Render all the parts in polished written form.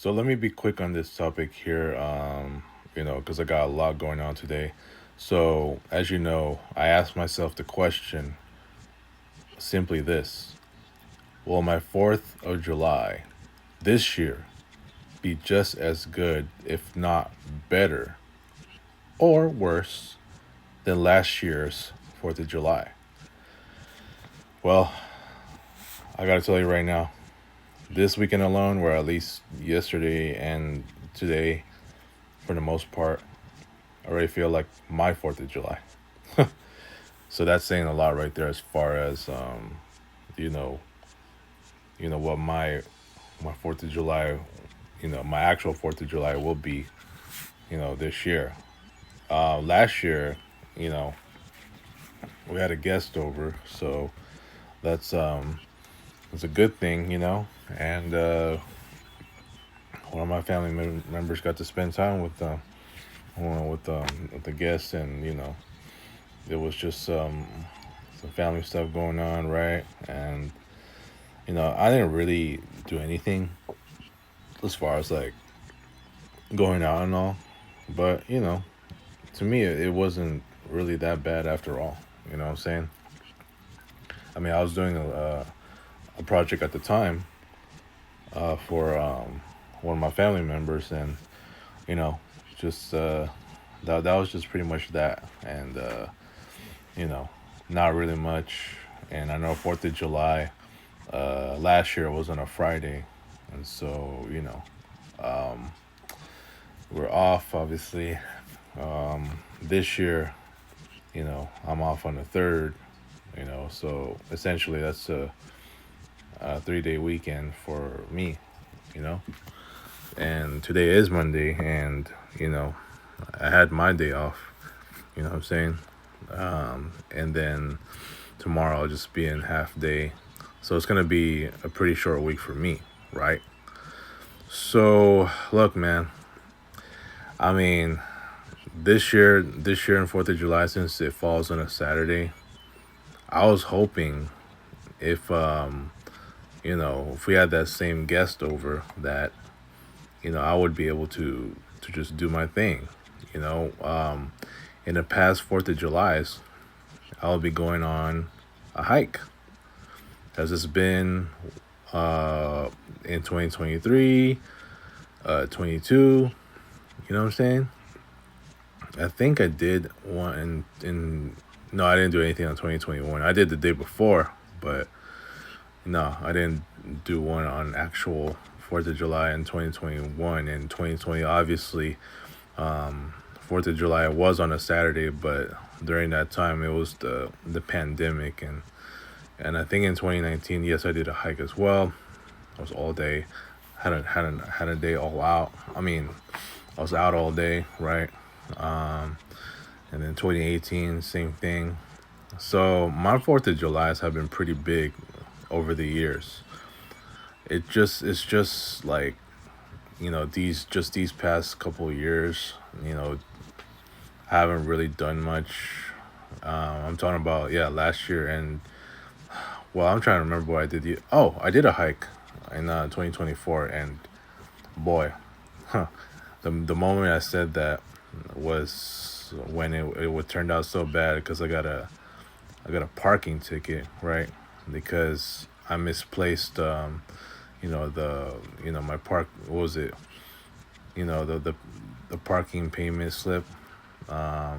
So let me be quick on this topic here, because I got a lot going on today. So, as you know, I asked myself the question simply this: will my 4th of July this year be just as good, if not better, or worse than last year's 4th of July? Well, I gotta tell you right now, this weekend alone, or at least yesterday and today, for the most part, I already feel like my 4th of July. So that's saying a lot right there as far as you know, what my 4th of July, my actual 4th of July will be, this year. Last year, you know, we had a guest over, so that's it's a good thing, and one of my family members got to spend time with with the guests, and there was just some family stuff going on, right? And I didn't really do anything as far as like going out and all, but to me it wasn't really that bad after all. You know what I'm saying? I mean, I was doing a project at the time for one of my family members, and you know, just that was just pretty much that, and you know, not really much. And I know 4th of July last year was on a Friday, and so um, we're off obviously. This year, I'm off on the third. So essentially that's a 3-day weekend for me. You know, and today is Monday, and I had my day off. You know what I'm saying? And then tomorrow I'll just be in half day, so it's gonna be a pretty short week for me, right? So look, man. I mean, this year on 4th of July, since it falls on a Saturday, I was hoping if if we had that same guest over, that I would be able to just do my thing. You know, in the past 4th of July's, I'll be going on a hike. Has this been in 2023, 22? You know what I'm saying? I think I did one in no, I didn't do anything on 2021. I did the day before, but no, I didn't do one on actual 4th of July in 2021. In 2020, obviously, 4th of July was on a Saturday, but during that time it was the pandemic, and I think in 2019, yes, I did a hike as well. I was all day, had a day all out. I mean, I was out all day, right? Um, and then 2018, same thing. So my 4th of July's have been pretty big over the years. It's just like these past couple of years, I haven't really done much. I'm talking about, yeah, last year, and well, I'm trying to remember what I did. Oh, I did a hike in 2024, and boy, huh, the moment I said that was when it would turned out so bad, because I got a parking ticket, right? Because I misplaced the my park, what was it? The parking payment slip. I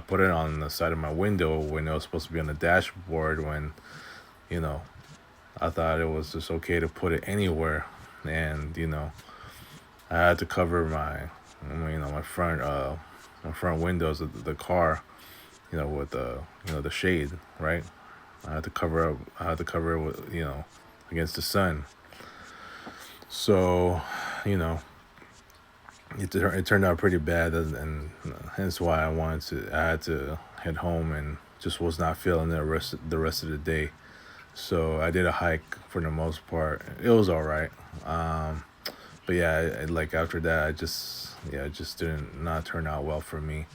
put it on the side of my window when it was supposed to be on the dashboard, when you know I thought it was just okay to put it anywhere. And I had to cover my front windows of the car, with the shade, right? I had to cover it with, against the sun. So, you know, it turned out pretty bad, and hence why I had to head home, and just was not feeling the rest of the day. So I did a hike for the most part. It was all right. Um, but yeah, like after that, it just didn't not turn out well for me.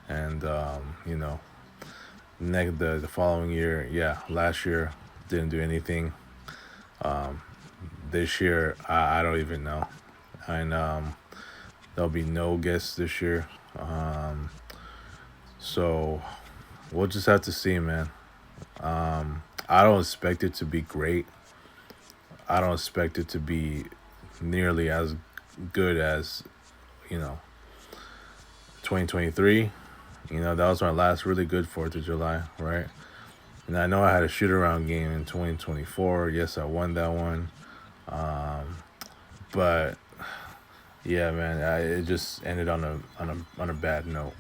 And the following year, yeah, last year didn't do anything. Um, this year, I don't even know. and there'll be no guests this year. So we'll just have to see, man. I don't expect it to be great. I don't expect it to be nearly as good as, you know, 2023. That was my last really good 4th of July, right? And I know I had a shoot around game in 2024. Yes, I won that one. But yeah, man, it just ended on a bad note,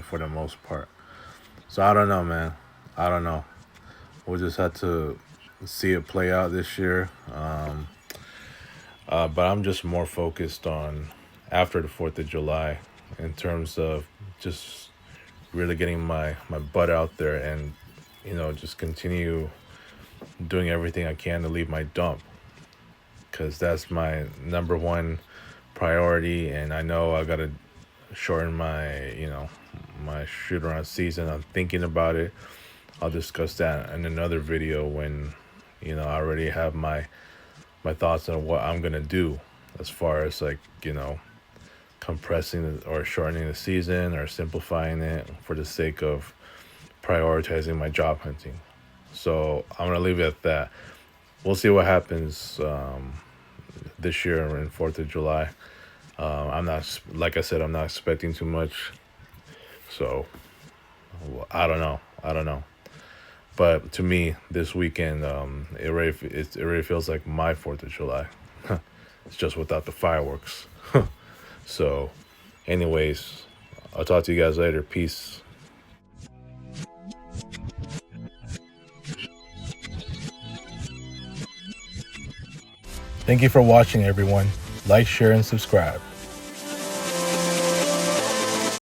for the most part. So I don't know, man. I don't know. We'll just have to see it play out this year. But I'm just more focused on after the 4th of July in terms of just really getting my butt out there and, just continue doing everything I can to leave my dump, because that's my number one priority. And I know I got to shorten my shoot around season. I'm thinking about it. I'll discuss that in another video when, I already have my thoughts on what I'm going to do as far as compressing or shortening the season or simplifying it for the sake of prioritizing my job hunting. So I'm going to leave it at that. We'll see what happens this year in 4th of July. I'm not, like I said, I'm not expecting too much. So I don't know. But to me, this weekend, it really feels like my 4th of July. It's just without the fireworks. So, anyways, I'll talk to you guys later. Peace. Thank you for watching, everyone. Like, share, and subscribe.